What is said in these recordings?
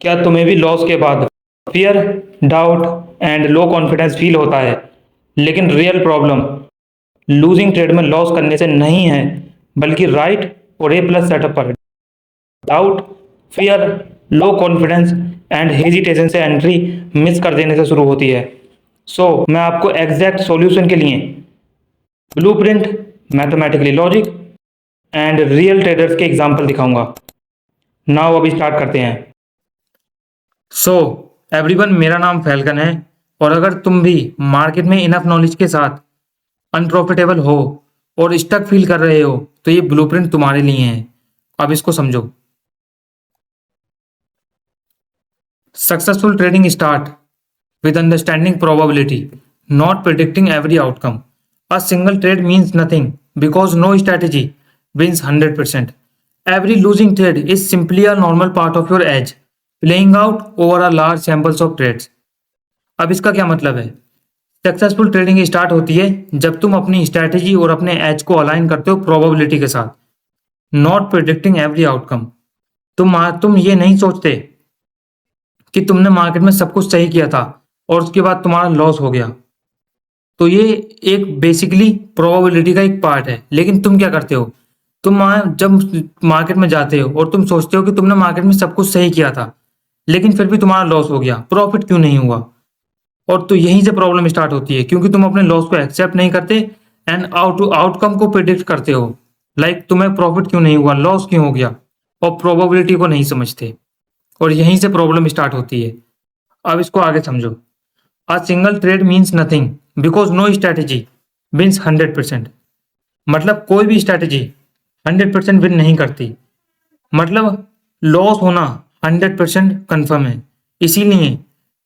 क्या तुम्हें भी लॉस के बाद fear, doubt and low confidence feel होता है? लेकिन रियल प्रॉब्लम लूजिंग ट्रेड में लॉस करने से नहीं है, बल्कि राइट और ए प्लस सेटअप पर doubt, fear, low confidence and hesitation से एंट्री मिस कर देने से शुरू होती है। मैं आपको एग्जैक्ट सॉल्यूशन के लिए blueprint, mathematically logic and real traders के एग्जाम्पल दिखाऊंगा। नाउ अभी स्टार्ट करते हैं। सो एवरीवन, मेरा नाम फैल्कन है और अगर तुम भी मार्केट में इनफ नॉलेज के साथ अनप्रॉफिटेबल हो और स्टक फील कर रहे हो तो ये ब्लूप्रिंट तुम्हारे लिए है। अब इसको समझो। Successful trading start with understanding probability, not predicting every outcome. A single trade means nothing because no strategy wins 100%. Every losing trade is simply a normal part of your edge, playing out over a large samples of trades. अब इसका क्या मतलब है? Successful trading start होती है जब तुम अपनी स्ट्रैटेजी और अपने एज को अलाइन करते हो प्रोबेबिलिटी के साथ, नॉट प्रिडिक्टिंग एवरी आउटकम। तुम ये नहीं सोचते कि तुमने मार्केट में सब कुछ सही किया था और उसके बाद तुम्हारा लॉस हो गया। तो ये एक बेसिकली प्रोबेबिलिटी का एक पार्ट है। लेकिन तुम क्या करते हो? जब मार्केट में जाते हो और तुम सोचते हो कि तुमने मार्केट में सब कुछ सही किया था, लेकिन फिर भी तुम्हारा लॉस हो गया, प्रॉफिट क्यों नहीं हुआ? और तो यहीं से प्रॉब्लम स्टार्ट होती है, क्योंकि तुम अपने लॉस को एक्सेप्ट नहीं करते एंड आउटकम को प्रिडिक्ट करते हो। तुम्हें प्रॉफिट क्यों नहीं हुआ, लॉस क्यों हो गया, और प्रोबेबिलिटी को नहीं समझते, और यहीं से प्रॉब्लम स्टार्ट होती है। अब इसको आगे समझो। A single trade means nothing because no strategy wins 100%। मतलब कोई भी स्ट्रैटेजी 100% विन नहीं करती, मतलब लॉस होना 100% कंफर्म है। इसीलिए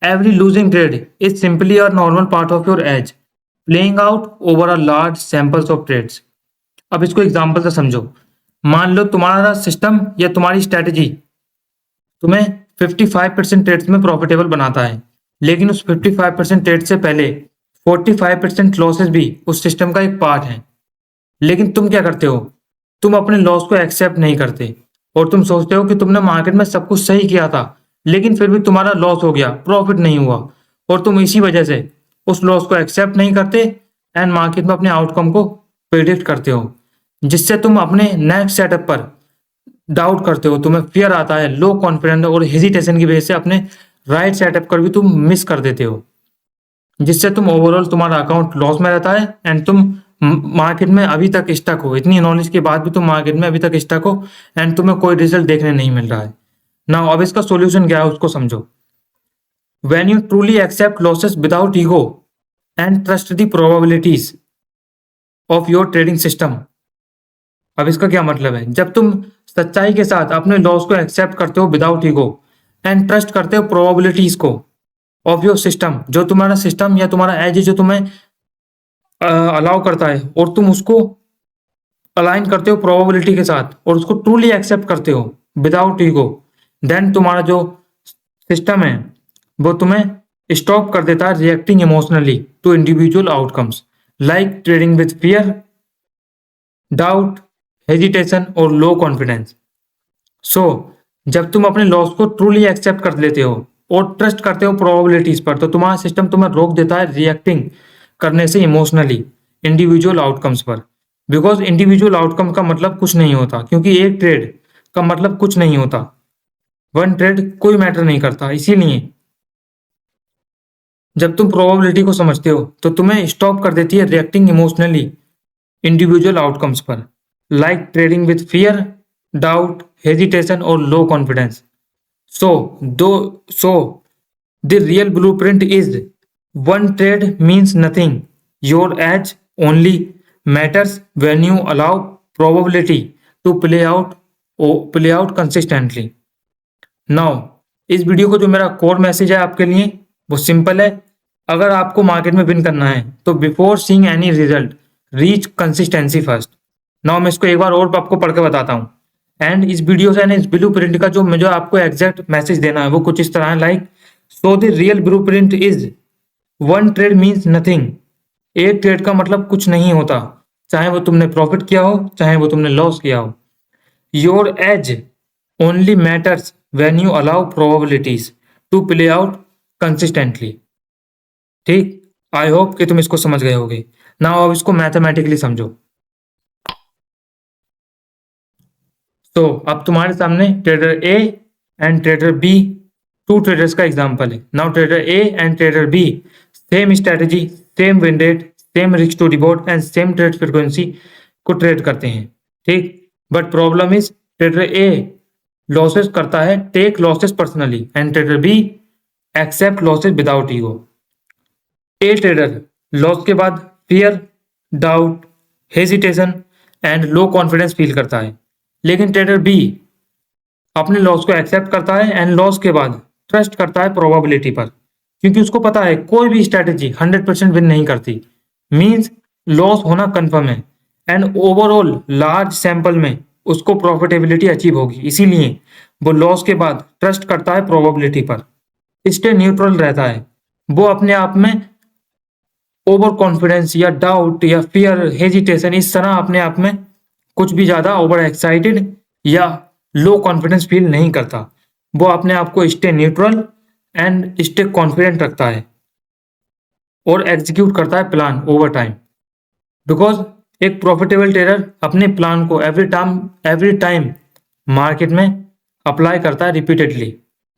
every losing trade is simply a normal part of your edge, playing out over a large samples of trades. अब इसको एग्जांपल से समझो। मान लो तुम्हारा सिस्टम या तुम्हारी स्ट्रैटेजी तुम्हें 55% ट्रेड्स में प्रॉफिटेबल बनाता है, लेकिन उस 55% ट्रेड से पहले 45% लॉसेस भी उस सिस्टम का एक पार्ट है। लेकिन तुम क्या करते हो? तुम अपने लॉस को एक्सेप्ट नहीं करते और तुम सोचते हो कि तुमने मार्केट में सब कुछ सही किया था, लेकिन फिर भी तुम्हारा लॉस हो गया, प्रॉफिट नहीं हुआ, और तुम इसी वजह से उस लॉस को एक्सेप्ट नहीं करते एंड मार्केट में अपने आउटकम को प्रिडिक्ट करते हो, जिससे तुम अपने नेक्स्ट सेटअप पर डाउट करते हो, तुम्हें फियर आता है, लो कॉन्फिडेंस और हेजिटेशन की वजह से अपने राइट सेटअप कर भी तुम मिस कर देते हो, जिससे तुम ओवरऑल तुम्हारा अकाउंट लॉस में रहता है एंड तुम मार्केट में अभी तक स्टक हो। इतनी नॉलेज के बाद भी तुम मार्केट में अभी तक स्टक हो एंड तुम्हें कोई रिजल्ट देखने नहीं मिल रहा है। नाउ अब इसका सॉल्यूशन क्या है उसको समझो। When you truly accept losses without ego and trust the probabilities of your trading system. अब इसका क्या मतलब है? जब तुम सच्चाई के साथ अपने लॉस को एक्सेप्ट करते हो विदाउट ईगो एंड ट्रस्ट करते हो प्रोबेबिलिटीज को ऑफ योर सिस्टम, जो तुम्हारा सिस्टम या तुम्हारा एज जो तुम्हें अलाउ करता है, और तुम उसको अलाइन करते हो प्रोबेबिलिटी के साथ और उसको ट्रूली एक्सेप्ट करते हो विदाउट ईगो, देन तुम्हारा जो सिस्टम है वो तुम्हें स्टॉप कर देता है reacting emotionally to individual outcomes like trading with fear, doubt, hesitation और लो कॉन्फिडेंस। जब तुम अपने लॉस को ट्रूली एक्सेप्ट कर लेते हो और ट्रस्ट करते हो प्रोबेबिलिटीज पर, तो तुम्हारा सिस्टम तुम्हें रोक देता है रिएक्टिंग करने से इमोशनली इंडिविजुअल आउटकम्स पर। बिकॉज इंडिविजुअल आउटकम का मतलब कुछ नहीं होता, क्योंकि एक ट्रेड का मतलब कुछ नहीं होता, वन ट्रेड कोई मैटर नहीं करता। इसीलिए जब तुम प्रोबेबिलिटी को समझते हो तो तुम्हें स्टॉप कर देती है रिएक्टिंग इमोशनली इंडिविजुअल आउटकम्स पर, like trading with fear, doubt, hesitation और low confidence. The real blueprint is one trade means nothing. Your edge only matters when you allow probability to play out consistently. Now, इस video को जो मेरा core message है आपके लिए वो simple है। अगर आपको मार्केट में विन करना है तो before seeing any result reach consistency first. Now मैं इसको एक बार और आपको पढ़ के बताता हूँ। एंड इस वीडियो से इस ब्लू प्रिंट का जो आपको एग्जैक्ट मैसेज देना है वो कुछ इस तरह है, like so the real blue print is one trade means nothing. एक ट्रेड का मतलब कुछ नहीं होता, चाहे वो तुमने प्रॉफिट किया हो चाहे वो तुमने लॉस किया हो। Your age only matters when you allow probabilities to play out consistently। ठीक, आई होप कि तुम इसको समझ गए होगे। नाउ अब इसको मैथमेटिकली समझो। तो अब तुम्हारे सामने trader A and trader B, two traders का एग्जांपल है। Now trader A and trader B same strategy, same win rate, same risk to reward and same trade frequency को ट्रेड करते हैं। ठीक, but problem is trader A losses करता है, take losses personally, and trader B accept losses without ego. A trader loss के बाद fear, doubt, hesitation and low confidence feel करता है, लेकिन ट्रेडर बी अपने लॉस को एक्सेप्ट करता है एंड लॉस के बाद ट्रस्ट करता है प्रोबेबिलिटी पर, क्योंकि उसको पता है कोई भी स्ट्रैटेजी 100% विन नहीं करती, मींस लॉस होना कंफर्म है एंड ओवरऑल लार्ज सैंपल में उसको प्रॉफिटेबिलिटी अचीव होगी, इसीलिए वो लॉस के बाद ट्रस्ट करता है प्रोबेबिलिटी पर, स्टे न्यूट्रल रहता है। वो अपने आप में ओवर कॉन्फिडेंस या डाउट या फियर, हेजिटेशन इस तरह अपने आप में कुछ भी ज्यादा ओवर एक्साइटेड या लो कॉन्फिडेंस फील नहीं करता। वो अपने आप को stay neutral and stay confident रखता है और एग्जीक्यूट करता है प्लान ओवर टाइम, बिकॉज एक प्रॉफिटेबल ट्रेडर अपने प्लान को एवरी टाइम मार्केट में अप्लाई करता है रिपीटेडली,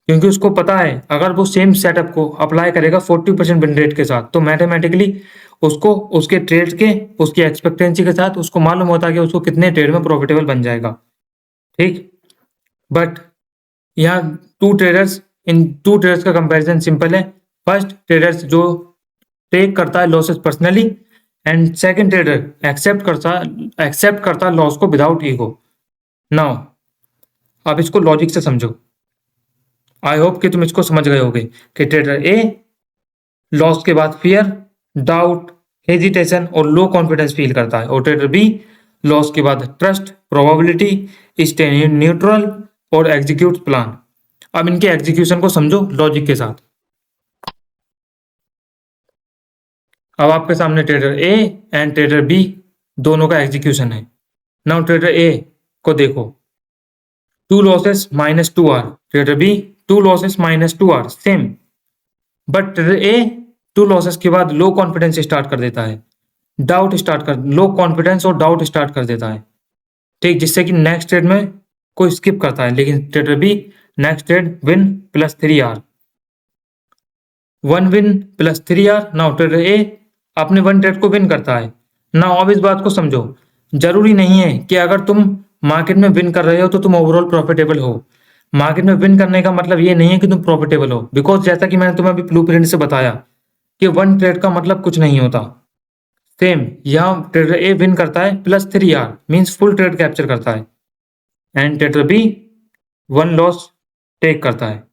क्योंकि उसको पता है अगर वो सेम सेटअप को अप्लाई करेगा 40% विन रेट के साथ, तो मैथमेटिकली उसको उसके ट्रेड के उसकी एक्सपेक्टेंसी के साथ उसको मालूम होता है कि उसको कितने ट्रेड में प्रॉफिटेबल बन जाएगा। ठीक, बट यहाँ इन टू ट्रेडर्स का कंपैरिजन सिंपल है। फर्स्ट ट्रेडर्स जो टेक करता है losses personally and second trader accept करता लॉस को विदाउट ईगो। नाउ अब इसको लॉजिक से समझो। आई होप कि तुम इसको समझ गए होगे कि ट्रेडर ए लॉस के बाद फियर, डाउट, हेजिटेशन और लो कॉन्फिडेंस फील करता है, और ट्रेडर बी लॉस के बाद ट्रस्ट, प्रोबेबिलिटी, स्टे न्यूट्रल और एग्जीक्यूट प्लान। अब इनके एग्जीक्यूशन को समझो लॉजिक के साथ। अब आपके सामने trader A and trader B दोनों का एग्जीक्यूशन है। नाउ ट्रेडर ए को देखो, 2 losses minus 2 R, trader B 2 losses minus 2 R, same, but trader A 2 losses के बाद लो कॉन्फिडेंस स्टार्ट कर देता है, लो कॉन्फिडेंस और डाउट स्टार्ट कर देता है। ठीक, जिससे कि नेक्स्ट ट्रेड में कोई स्किप करता है, लेकिन trader B next trade win +3 R, 1 win +3 R. Now trader A अपने 1 ट्रेड को विन करता है। नाउ अब इस बात को समझो, जरूरी नहीं है कि अगर तुम मार्केट में विन कर रहे हो तो तुम ओवरऑल प्रॉफिटेबल हो। मार्केट में विन करने का मतलब ये नहीं है कि तुम प्रॉफिटेबल हो, बिकॉज जैसा कि मैंने तुम्हें अभी ब्लूप्रिंट से बताया कि 1 ट्रेड का मतलब कुछ नहीं होता। सेम यहाँ ट्रेडर ए विन करता है +3 R, means full trade capture करता है, and trader B 1 loss take करता है,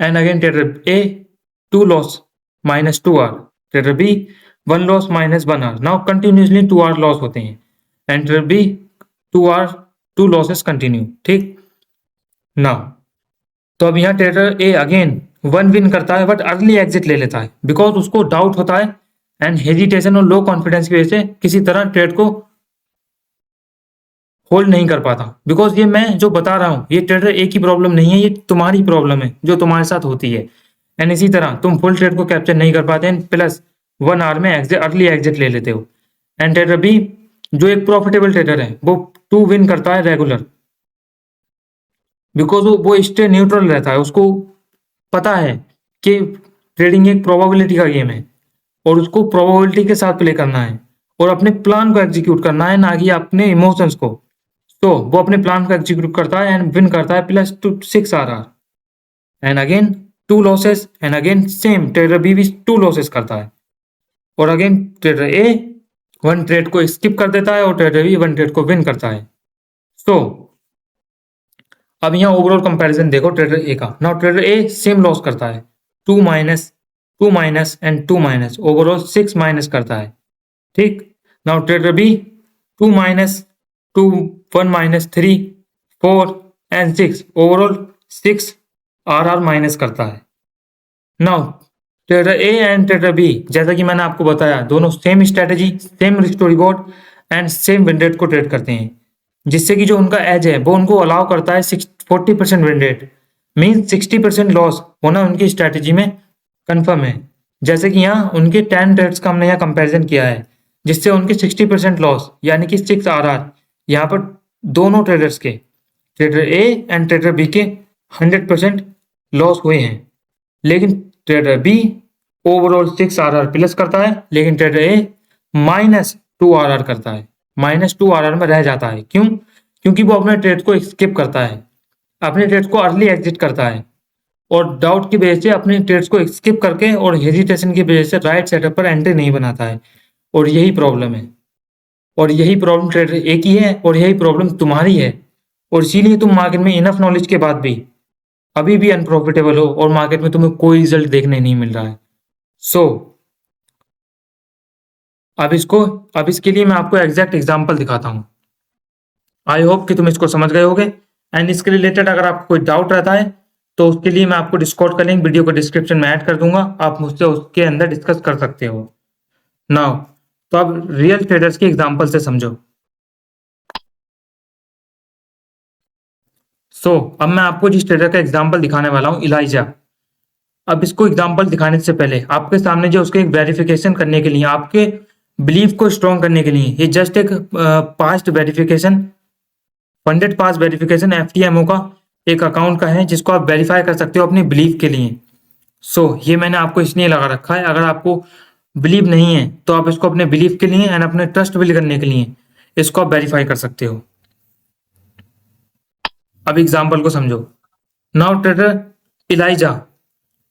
and again trader A 2 loss -2 R, trader B 1 loss -1 R. Now continuously 2 R loss होते हैं, and trader B 2 losses continue. ठीक, now तो अब यहाँ ट्रेडर ए अगेन 1 विन करता है बट अर्ली एग्जिट ले लेता है, बिकॉज उसको डाउट होता है एंड हेजिटेशन और लो कॉन्फिडेंस की वजह से किसी तरह ट्रेड को होल्ड नहीं कर पाता। बिकॉज ये मैं जो बता रहा हूँ ये ट्रेडर ए की प्रॉब्लम नहीं है, ये तुम्हारी प्रॉब्लम है जो तुम्हारे साथ होती है, एंड इसी तरह तुम फुल ट्रेड को कैप्चर नहीं कर पाते हैं, +1 आवर में अर्ली एग्जिट ले लेते हो। एंड ट्रेडर बी जो एक प्रॉफिटेबल ट्रेडर है वो 2 विन करता है रेगुलर, बिकॉज वो स्टे न्यूट्रल रहता है, उसको पता है कि ट्रेडिंग एक प्रोबेबिलिटी का गेम है और उसको प्रोबेबिलिटी के साथ प्ले करना है और अपने प्लान को एग्जीक्यूट करना है, ना कि अपने इमोशंस को। तो वो अपने प्लान को एग्जीक्यूट करता है एंड विन करता है +6 R, and again 2 losses, and again same trader B भी 2 लॉसेस करता है, और अगेन ट्रेडर ए 1 ट्रेड को स्किप कर देता है और ट्रेडर बी 1 ट्रेड को विन करता है। तो अब यहाँ ओवरऑल कंपैरिजन देखो ट्रेडर ए का। Now trader A same loss करता है, 2 minus and 2 minus, overall 6 minus करता है। ठीक, now trader B 2 minus 2, 1 minus 3, 4 and 6, overall 6 R minus करता है। Now trader A and trader B, जैसा कि मैंने आपको बताया, दोनों same strategy, same risk to reward and same win rate को ट्रेड करते हैं, जिससे कि जो उनका एज है वो उनको अलाउ करता है 40% विन रेट, मीन्स 60% लॉस होना उनकी स्ट्रैटेजी में कंफर्म है। जैसे कि यहाँ उनके 10 ट्रेड्स का हमने यहाँ कंपैरिजन किया है, जिससे उनके 60% लॉस यानी कि 6 RR यहाँ पर दोनों ट्रेडर्स के, trader A and trader B के 100% लॉस हुए हैं। लेकिन trader B overall 6 RR plus करता है, लेकिन ट्रेडर ए -2 RR करता है, -2 RR में रह जाता है। क्यों? क्योंकि वो अपने ट्रेड को स्किप करता है, अपने ट्रेड्स को अर्ली एग्जिट करता है और डाउट की वजह से अपने ट्रेड्स को स्किप करके और हेजिटेशन की वजह से राइट सेटअप पर एंट्री नहीं बनाता है। और यही प्रॉब्लम है, और यही प्रॉब्लम ट्रेडर ए की है, और यही प्रॉब्लम तुम्हारी है। और इसीलिए तुम मार्केट में इनफ नॉलेज के बाद भी अभी भी अनप्रॉफिटेबल हो और मार्केट में तुम्हें कोई रिजल्ट देखने नहीं मिल रहा है। सो अब इसके लिए मैं आपको एग्जैक्ट एग्जांपल दिखाता हूँ। आई होप कि तुम इसको समझ गए होगे। एंड इसके रिलेटेड अगर आपको कोई डाउट रहता है तो उसके लिए मैं आपको डिस्कॉर्ड का लिंक वीडियो को डिस्क्रिप्शन में ऐड कर दूंगा, आप मुझसे उसके अंदर डिस्कस कर सकते हो। नाउ तो अब रियल ट्रेडर्स के एग्जांपल से समझो। अब मैं आपको जिस ट्रेडर का एग्जांपल दिखाने वाला हूँ, इलाइजा। अब इसको एग्जांपल दिखाने से पहले आपके सामने जो उसके एक वेरिफिकेशन करने के लिए, आपके बिलीफ को स्ट्रॉन्ग करने के लिए, ये जस्ट एक पास्ट वेरिफिकेशन, फंडेड पास वेरिफिकेशन FTMO का एक अकाउंट का है, जिसको आप वेरीफाई कर सकते हो अपने बिलीफ के लिए। ये मैंने आपको इसलिए लगा रखा है। अगर आपको बिलीव नहीं है तो आप इसको अपने बिलीफ के लिए एंड अपने ट्रस्ट बिल्ड करने के लिए इसको आप वेरीफाई कर सकते हो। अब एग्जाम्पल को समझो। नाउ ट्रेडर इलाइजा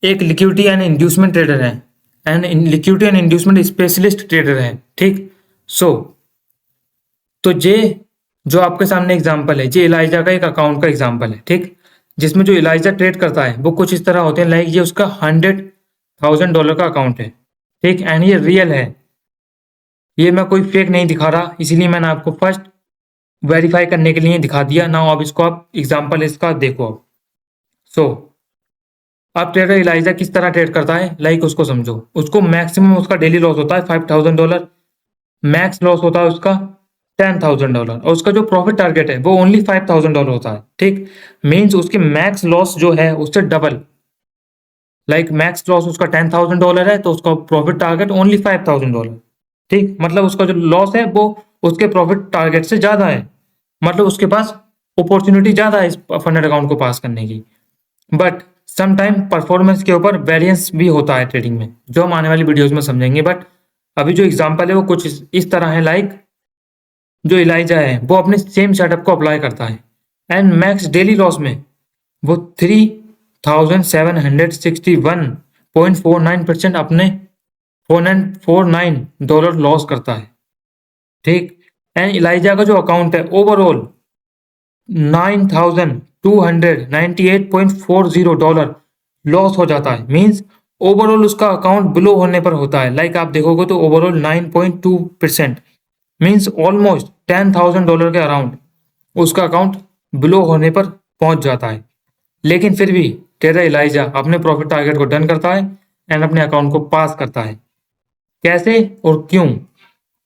एक लिक्विडिटी एंड इंड्यूसमेंट ट्रेडर है, and liquidity and inducement specialist trader है। ठीक, तो ये जो आपके सामने एग्जांपल है, ये इलाइजा का एक अकाउंट का एग्जांपल है। ठीक, जिसमें जो इलाइजा ट्रेड करता है वो कुछ इस तरह होते हैं, लाइक ये उसका $100,000 का अकाउंट है। ठीक, एंड ये रियल है, ये मैं कोई फेक नहीं दिखा रहा, इसीलिए मैंने आपको फर्स्ट वेरीफाई करने के लिए दिखा दिया। नाउ अब इसको आप एग्जाम्पल इसका देखो। अब ट्रेडर इलाइजा किस तरह ट्रेड करता है, लाइक उसको समझो। उसको मैक्सिमम उसका डेली लॉस होता है $5,000, मैक्स लॉस होता है उसका $10,000, और उसका जो प्रॉफिट टारगेट है वो ओनली $5,000 होता है। ठीक, मीन्स उसकी मैक्स लॉस जो है उससे डबल, लाइक मैक्स लॉस उसका $10,000 है तो उसका प्रॉफिट टारगेट ओनली $5,000। ठीक, मतलब उसका जो लॉस है वो उसके प्रॉफिट टारगेट से ज्यादा है, मतलब उसके पास अपॉर्चुनिटी ज्यादा है इस फंडेड अकाउंट को पास करने की। बट समटाइम परफॉर्मेंस के ऊपर वेरिएंस भी होता है ट्रेडिंग में, जो हम आने वाली वीडियोस में समझेंगे। बट अभी जो एग्जांपल है वो कुछ इस तरह है, लाइक जो इलाइजा है वो अपने सेम सेटअप को अप्लाई करता है एंड मैक्स डेली लॉस में वो 3,761.49% अपने $449 लॉस करता है। ठीक, एंड इलाइजा का जो अकाउंट है ओवरऑल $9,298.40 लॉस हो जाता है। मीन्स ओवरऑल उसका अकाउंट बिलो होने पर होता है, लाइक आप देखोगे तो ओवरऑल 9.2%, मीन्स ऑलमोस्ट $10,000 के अराउंड उसका अकाउंट बिलो होने पर पहुंच जाता है। लेकिन फिर भी ट्रेडर इलाइजा अपने प्रॉफिट टारगेट को डन करता है एंड अपने अकाउंट को पास करता है। कैसे और क्यों?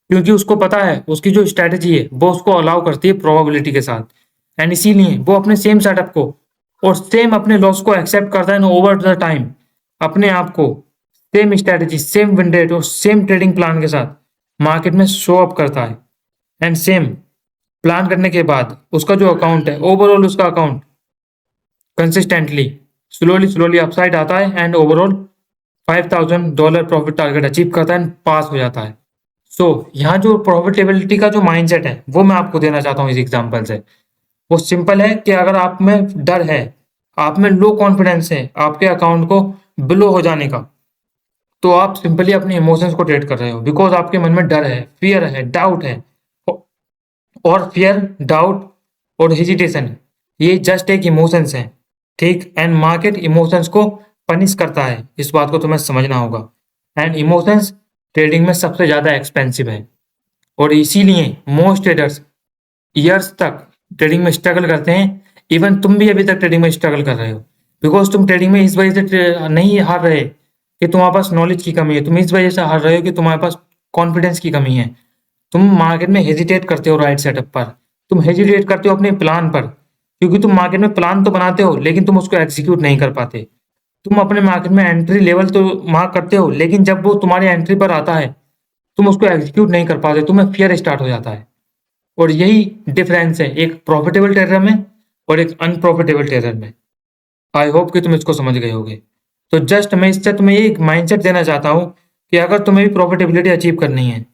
क्योंकि उसको पता है उसकी जो स्ट्रैटेजी है वो उसको अलाउ करती है प्रोबेबिलिटी के साथ, एंड इसीलिए वो अपने सेम सेटअप को और सेम अपने लॉस को एक्सेप्ट करता है ओवर द टाइम, अपने आप को same strategy, same win rate और सेम ट्रेडिंग प्लान के साथ मार्केट में शो अप करता है। एंड सेम प्लान करने के बाद उसका जो अकाउंट है ओवरऑल उसका अकाउंट कंसिस्टेंटली स्लोली अपसाइड आता है and overall $5,000 profit target achieve करता है एंड पास हो जाता है। यहाँ जो प्रॉफिटेबिलिटी का जो माइंडसेट है वो मैं आपको देना चाहता हूँ इस एग्जांपल से। वो सिंपल है कि अगर आप में डर है, आप में लो कॉन्फिडेंस है आपके अकाउंट को बिलो हो जाने का, तो आप सिंपली अपने इमोशंस को ट्रेड कर रहे हो, बिकॉज आपके मन में डर है, फियर है, डाउट है। और फियर, डाउट और हेजिटेशन ये जस्ट एक इमोशंस है। ठीक, एंड मार्केट इमोशंस को पनिश करता है, इस बात को तुम्हें समझना होगा। एंड इमोशंस ट्रेडिंग में सबसे ज्यादा एक्सपेंसिव है, और इसीलिए मोस्ट ट्रेडर्स ईयर्स तक ट्रेडिंग में स्ट्रगल करते हैं। इवन तुम भी अभी तक ट्रेडिंग में स्ट्रगल कर रहे हो, बिकॉज तुम ट्रेडिंग में इस वजह से नहीं हार रहे कि तुम्हारे पास नॉलेज की कमी है, तुम इस वजह से हार रहे हो कि तुम्हारे पास कॉन्फिडेंस की कमी है। तुम मार्केट में हेजिटेट करते हो राइट सेटअप पर, तुम हेजिटेट करते हो अपने प्लान पर, क्योंकि तुम मार्केट में प्लान तो बनाते हो लेकिन तुम उसको एग्जीक्यूट नहीं कर पाते। तुम अपने मार्केट में एंट्री लेवल तो मार्क करते हो लेकिन जब वो तुम्हारी एंट्री पर आता है तुम उसको एग्जीक्यूट नहीं कर पाते, तुम्हें फियर स्टार्ट हो जाता है। और यही डिफरेंस है एक प्रॉफिटेबल ट्रेडर में और एक अनप्रॉफिटेबल ट्रेडर में। आई होप कि तुम इसको समझ गए होगे। तो जस्ट मैं इससे तुम्हें ये एक माइंडसेट देना चाहता हूँ कि अगर तुम्हें भी प्रॉफिटेबिलिटी अचीव करनी है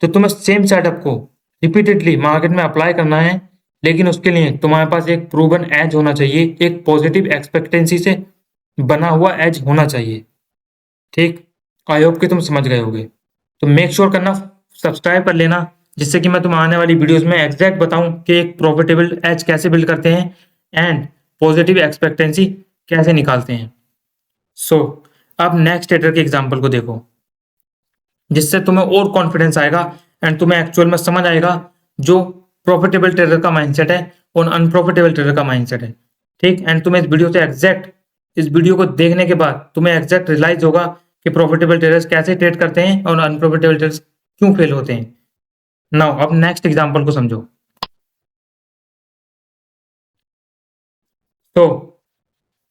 तो तुम्हें सेम सेटअप को रिपीटेडली मार्केट में अप्लाई करना है, लेकिन उसके लिए तुम्हारे पास एक प्रूवन एज होना चाहिए, एक पॉजिटिव एक्सपेक्टेंसी से बना हुआ एज होना चाहिए। ठीक, आई होप कि तुम समझ गए होगे। तो मेक श्योर करना सब्सक्राइब कर लेना, जिससे कि मैं तुम्हें आने वाली वीडियोस में एग्जैक्ट बताऊं कि एक प्रॉफिटेबल एज कैसे बिल्ड करते हैं एंड पॉजिटिव एक्सपेक्टेंसी कैसे निकालते हैं। सो अब नेक्स्ट ट्रेडर के एग्जांपल को देखो, जिससे तुम्हें और कॉन्फिडेंस आएगा एंड तुम्हें एक्चुअल में समझ आएगा जो प्रॉफिटेबल ट्रेडर का माइंडसेट है और अनप्रॉफिटेबल ट्रेडर का माइंडसेट है। ठीक, एंड तुम्हें इस वीडियो से एग्जैक्ट, इस वीडियो को देखने के बाद तुम्हें एग्जैक्ट रियलाइज होगा कि प्रॉफिटेबल ट्रेडर्स कैसे ट्रेड करते हैं और अनप्रॉफिटेबल ट्रेडर्स क्यों फेल होते हैं। नाउ अब नेक्स्ट एग्जांपल को समझो। तो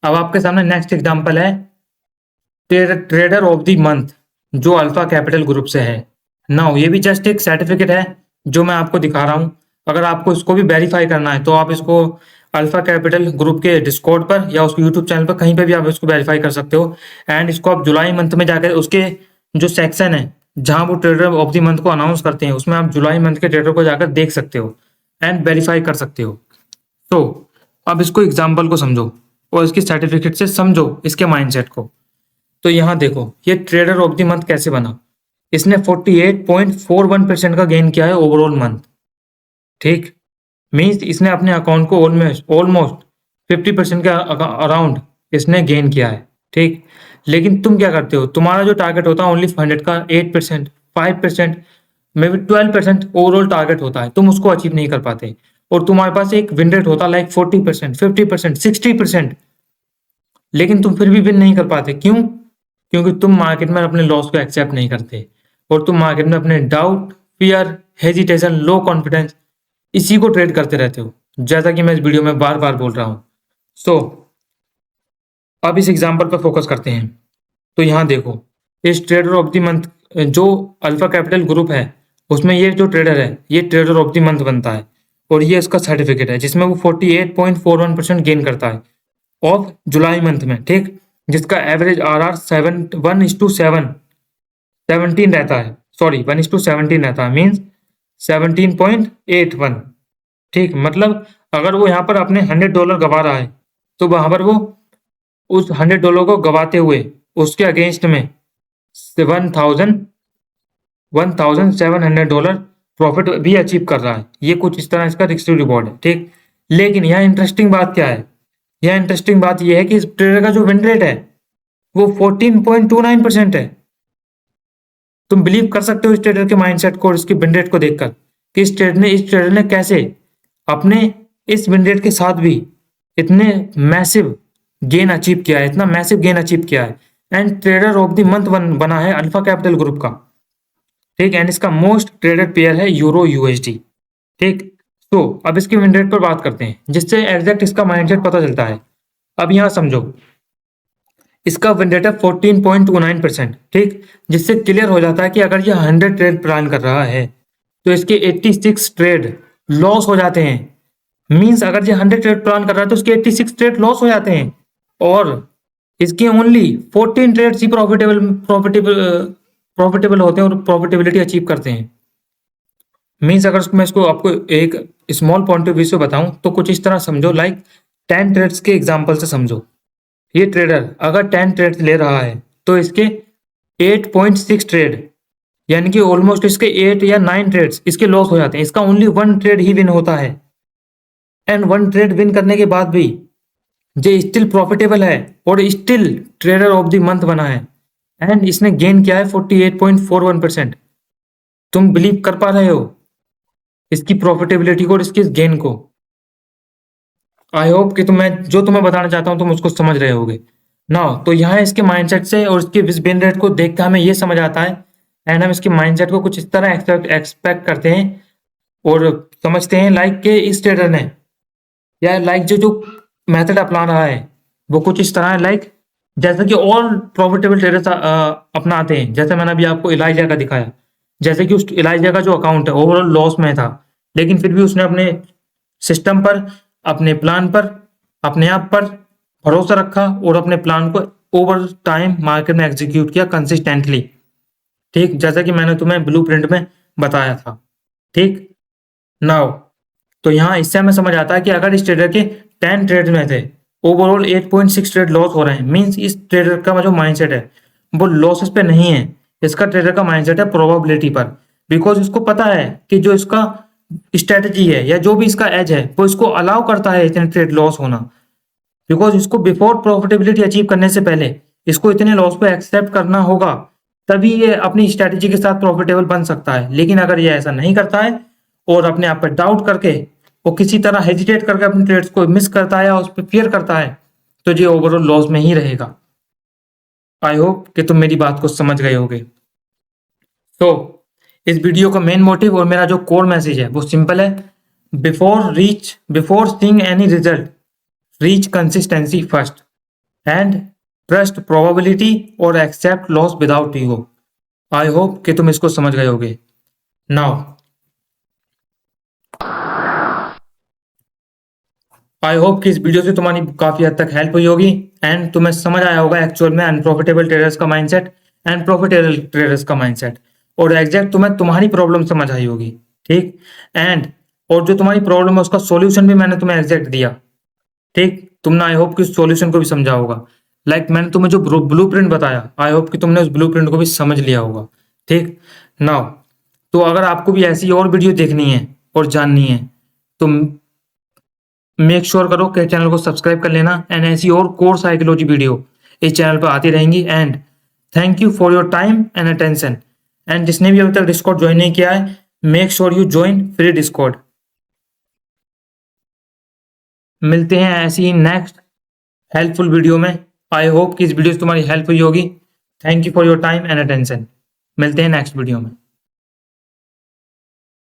अब आपके सामने नेक्स्ट एग्जांपल है ट्रेडर ऑफ द मंथ, जो अल्फा कैपिटल ग्रुप से है। नाउ ये भी जस्ट एक सर्टिफिकेट है जो मैं आपको दिखा रहा हूँ। अगर आपको इसको भी वेरीफाई करना है तो आप इसको अल्फा कैपिटल ग्रुप के डिस्कॉर्ड पर या उसके यूट्यूब चैनल पर कहीं पे भी आप इसको वेरीफाई कर सकते हो। एंड इसको आप जुलाई मंथ में जाकर उसके जो सेक्शन है जहां वो ट्रेडर ऑफ द मंथ को अनाउंस करते हैं उसमें आप जुलाई मंथ के ट्रेडर को जाकर देख सकते हो एंड वेरीफाई कर सकते हो। तो अब इसको एग्जाम्पल को समझो और इसकी सर्टिफिकेट से समझो इसके माइंडसेट को। तो यहाँ देखो ये ट्रेडर ऑफ द मंथ कैसे बना। इसने 48.41% का गेन किया है ओवरऑल मंथ। ठीक, मीन्स इसने अपने अकाउंट को ऑलमोस्ट 50% के अराउंड इसने गेन किया है। ठीक, लेकिन तुम क्या करते हो, तुम्हारा जो टारगेट होता है ओनली 100 का 8%, 5%, मे बी 12% ओवरऑल टारगेट होता है, तुम उसको अचीव नहीं कर पाते। और तुम्हारे पास एक विन रेट होता है लाइक 40%, 50%, 60%, लेकिन तुम फिर भी विन नहीं कर पाते। क्यों? क्योंकि तुम मार्केट में अपने लॉस को एक्सेप्ट नहीं करते और तुम मार्केट में अपने doubt, fear, hesitation, low confidence इसी को ट्रेड करते रहते हो, जैसा कि मैं इस वीडियो में बार बार बोल रहा हूं। सो अब इस एग्जांपल पर फोकस करते हैं। तो यहाँ देखो इस ट्रेडर ऑफ द मंथ जो अल्फा कैपिटल ग्रुप है उसमें ये जो ट्रेडर है ये ट्रेडर ऑफ द मंथ बनता है और ये इसका सर्टिफिकेट है जिसमें वो 48.41% गेन करता है ऑफ जुलाई मंथ में। ठीक, जिसका एवरेज RR 1:17 रहता है, सॉरी 1:17 रहता है, मीन्स 17.81। ठीक, मतलब अगर वो यहाँ पर अपने $100 गवा रहा है तो वहां पर वो उस $100 को गवाते हुए उसके अगेंस्ट में 1700 प्रॉफिट भी अचीव कर रहा है। ये कुछ इस तरह इसका रिस्क रिवॉर्ड है। ठीक, लेकिन यहाँ इंटरेस्टिंग बात क्या है, यह इंटरेस्टिंग बात यह है कि इस ट्रेडर का जो विन रेट है वो 14.29% है। तुम बिलीव कर सकते हो इस ट्रेडर के माइंडसेट को और इसके विन रेट को देखकर कि इस ट्रेडर ने कैसे अपने इस विन रेट के साथ भी इतने मैसिव गेन अचीव किया है, इतना मैसिव गेन अचीव किया है। And trader of the month बना है अल्फा कैपिटल ग्रुप का। ठीक, एंड इसका मोस्ट ट्रेडेड पेयर है यूरो USD। ठीक, तो अब इसके विन रेट पर बात करते हैं जिससे एग्जैक्ट इसका माइंडसेट पता चलता है। अब यहाँ समझो इसका विन रेट है 14.29%। ठीक, जिससे क्लियर हो जाता है कि अगर ये 100 ट्रेड प्लान कर रहा है तो इसके 86 ट्रेड लॉस हो जाते हैं। मींस अगर ये 100 ट्रेड प्लान कर रहा है तो उसके 86 ट्रेड लॉस हो जाते हैं और इसके ओनली 14 ट्रेड्स ही प्रॉफिटेबल होते हैं और प्रॉफिटेबिलिटी अचीव करते हैं। मीन्स अगर मैं इसको आपको एक स्मॉल पॉइंट ऑफ व्यू से बताऊं तो कुछ इस तरह समझो, लाइक 10 ट्रेड्स के एग्जांपल से समझो। ये ट्रेडर अगर 10 ट्रेड्स ले रहा है तो इसके 8.6 ट्रेड यानी कि ऑलमोस्ट इसके 8 या 9 ट्रेड्स इसके लॉस हो जाते हैं। इसका ओनली 1 ट्रेड ही विन होता है एंड 1 ट्रेड विन करने के बाद भी ये स्टिल प्रॉफिटेबल है और still trader of the month बना है एंड इसने गेन किया है 48.41%। तुम बिलीव कर पा रहे हो इसकी प्रॉफिटेबिलिटी को और इसके गेन को? आई होप कि तुम्हें बताना चाहता हूं तुम उसको समझ रहे होगे ना। तो यहाँ इसके माइंडसेट से और इसके विन रेट को देखकर हमें ये समझ आता है एंड हम इसके माइंडसेट को कुछ इस तरह एक्सपेक्ट करते हैं और समझते हैं लाइक कि इस ट्रेडर ने या लाइक जो जो मेथड अपना रहा है वो कुछ इस तरह है, लाइक जैसे कि ऑल प्रॉफिटेबल ट्रेडर्स अपनाते हैं। जैसे मैंने अभी आपको इलाइजा का दिखाया, जैसे कि उस इलाइजा का जो अकाउंट है ओवरऑल लॉस में था, लेकिन फिर भी उसने अपने सिस्टम पर, अपने प्लान पर, अपने आप पर भरोसा रखा और अपने प्लान को ओवर टाइम मार्केट में एग्जीक्यूट किया कंसिस्टेंटली। ठीक, जैसा कि मैंने तुम्हें ब्लूप्रिंट में बताया था। ठीक, नाउ तो यहाँ इससे हमें समझ आता है कि अगर इस ट्रेडर के 10 ट्रेड में से ओवरऑल 8.6 ट्रेड लॉस हो रहे हैं, मींस इस ट्रेडर का जो माइंडसेट है वो लॉसेस पे नहीं है, इसका ट्रेडर का माइंडसेट है प्रोबेबिलिटी पर। बिकॉज इसको पता है कि जो इसका स्ट्रेटजी है या जो भी इसका एज है वो इसको अलाउ करता है इतने ट्रेड लॉस होना। बिकॉज इसको बिफोर प्रॉफिटेबिलिटी अचीव करने से पहले इसको इतने लॉस को एक्सेप्ट करना होगा, तभी ये अपनी स्ट्रेटजी के साथ प्रॉफिटेबल बन सकता है। लेकिन अगर ये ऐसा नहीं करता है और अपने आप पर डाउट करके वो किसी तरह हेजिटेट करके अपने ट्रेड्स को मिस करता है या उस पर फियर करता है, तो ये ओवरऑल लॉस में ही रहेगा। आई होप कि तुम मेरी बात को समझ गए होगे। तो इस वीडियो का मेन मोटिव और मेरा जो कोर मैसेज है वो सिंपल है, before seeing any result reach consistency first and trust probability और accept loss without ego. I hope कि तुम इसको समझ गए होगे। नाउ आई होप कि इस वीडियो से तुम्हारी काफी हद तक हेल्प हुई होगी एंड तुम्हें समझ आया होगा एक्चुअल में अनप्रॉफिटेबल ट्रेडर्स का माइंडसेट एंड प्रॉफिटेबल ट्रेडर्स का माइंडसेट, और एग्जैक्ट तुम्हें तुम्हारी प्रॉब्लम समझ आई होगी। ठीक, एंड और जो तुम्हारी प्रॉब्लम है उसका सॉल्यूशन भी मैंने तुम्हें एग्जैक्ट दिया। ठीक, तुमने आई होप कि उस सॉल्यूशन को भी समझा होगा। लाइक मैंने तुम्हें जो ब्लूप्रिंट बताया, आई होप कि तुमने उस ब्लूप्रिंट को भी समझ लिया होगा। ठीक, नाउ तो अगर आपको भी ऐसी और वीडियो देखनी है और जाननी है तो मेक श्योर करो कि चैनल को सब्सक्राइब कर लेना एंड ऐसी और कोर साइकोलॉजी वीडियो इस चैनल पर आती रहेंगी। And thank you for your time and attention. And जिसने भी अभी तक डिस्कॉर्ड ज्वाइन नहीं किया है, make sure you join free Discord. मिलते हैं ऐसी ही नेक्स्ट हेल्पफुल वीडियो में। आई होप कि इस वीडियो से तुम्हारी हेल्प हुई होगी। Thank you for your time and attention. मिलते हैं नेक्स्ट वीडियो में।